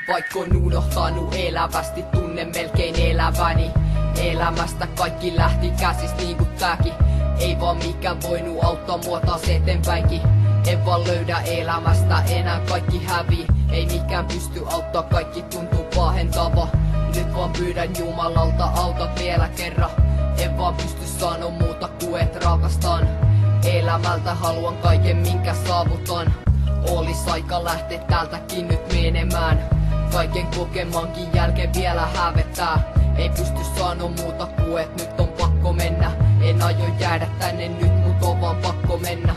Vaikka on unohtanut elävästi, tunnen melkein eläväni. Elämästä kaikki lähti käsistä niinku tääkin. Ei vaan mikään voinut auttaa mua taas eteenpäinkin. En vaan löydä elämästä, enää kaikki hävii. Ei mikään pysty auttaa, kaikki tuntuu pahentava. Nyt vaan pyydän Jumalalta, auta vielä kerran. En vaan pysty sanoa muuta kuin et rakastan. Elämältä haluan kaiken minkä saavutan. Olis aika lähteä täältäkin nyt menemään. Kaiken kokemankin jälkeen vielä hävettää. Ei pysty sanoa muuta kuin et nyt on pakko mennä. En aio jäädä tänne nyt, mut on vaan pakko mennä.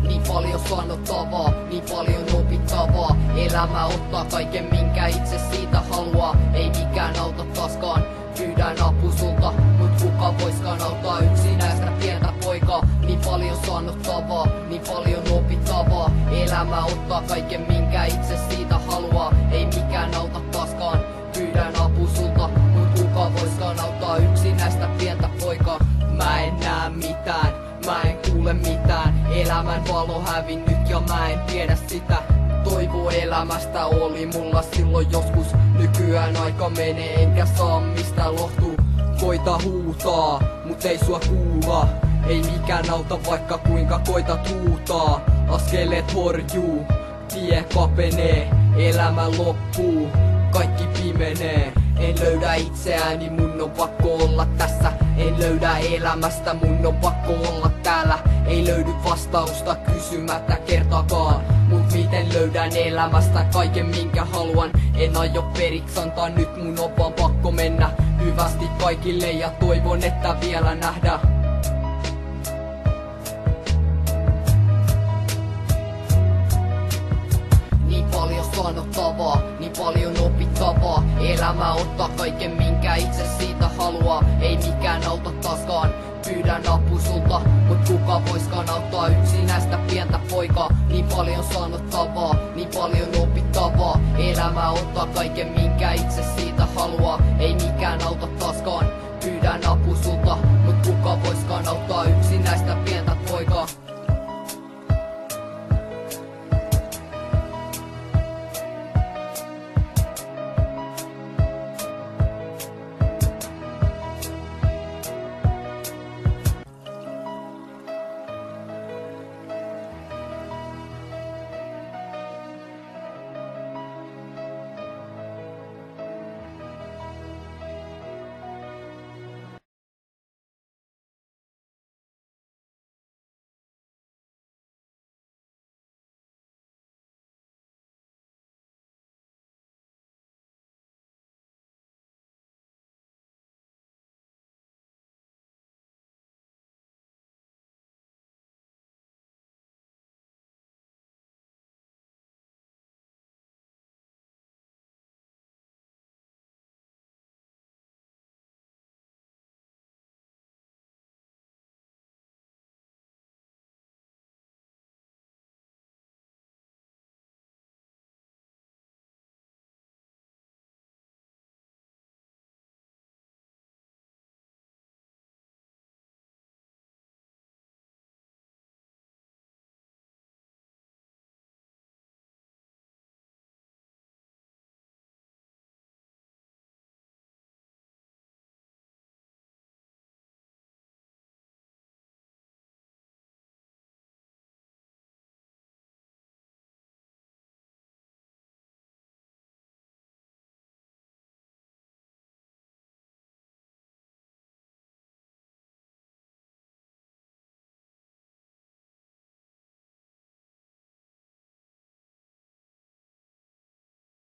Niin paljon sanottavaa, niin paljon opittavaa. Elämä ottaa kaiken minkä itse siitä haluaa. Ei mikään auta taaskaan, pyydän apu sulta. Mut kuka voiskaan auttaa yksinäistä pientä poikaa. Niin paljon sanottavaa, niin paljon opittavaa. Elämä ottaa kaiken minkä itse siitä haluaa. Ei mikään auta taaskaan, pyydän apu sulta. Mut kuka voiskaan auttaa yksinäistä pientä poikaa. Mä en näe mitään, mä en kuule mitään. Elämän valo hävinnyt ja mä en tiedä sitä. Toivo elämästä oli mulla silloin joskus. Nykyään aika menee enkä saa mistä lohtuu. Koita huutaa, mut ei sua kuulla. Ei mikään auta vaikka kuinka koitat huutaa. Askeleet horjuu, tie kapenee. Elämä loppuu, kaikki pimenee. En löydä itseäni, mun on pakko olla tässä. En löydä elämästä, mun on pakko olla täällä. Ei löydy vastausta kysymättä kertakaan. Mut miten löydän elämästä kaiken minkä haluan. En aio periksi antaa, nyt mun on vaan pakko mennä. Hyvästi kaikille ja toivon että vielä nähdään. Niin paljon sanottavaa, niin paljon opittavaa. Elämä ottaa kaiken minkä itse siitä haluaa. Ei mikään auta taaskaan, pyydän apu sulta. Mut kuka voiskaan auttaa yksinäistä pientä poikaa. Niin paljon sanottavaa, niin paljon opittavaa. Elämä ottaa kaiken minkä itse siitä haluaa.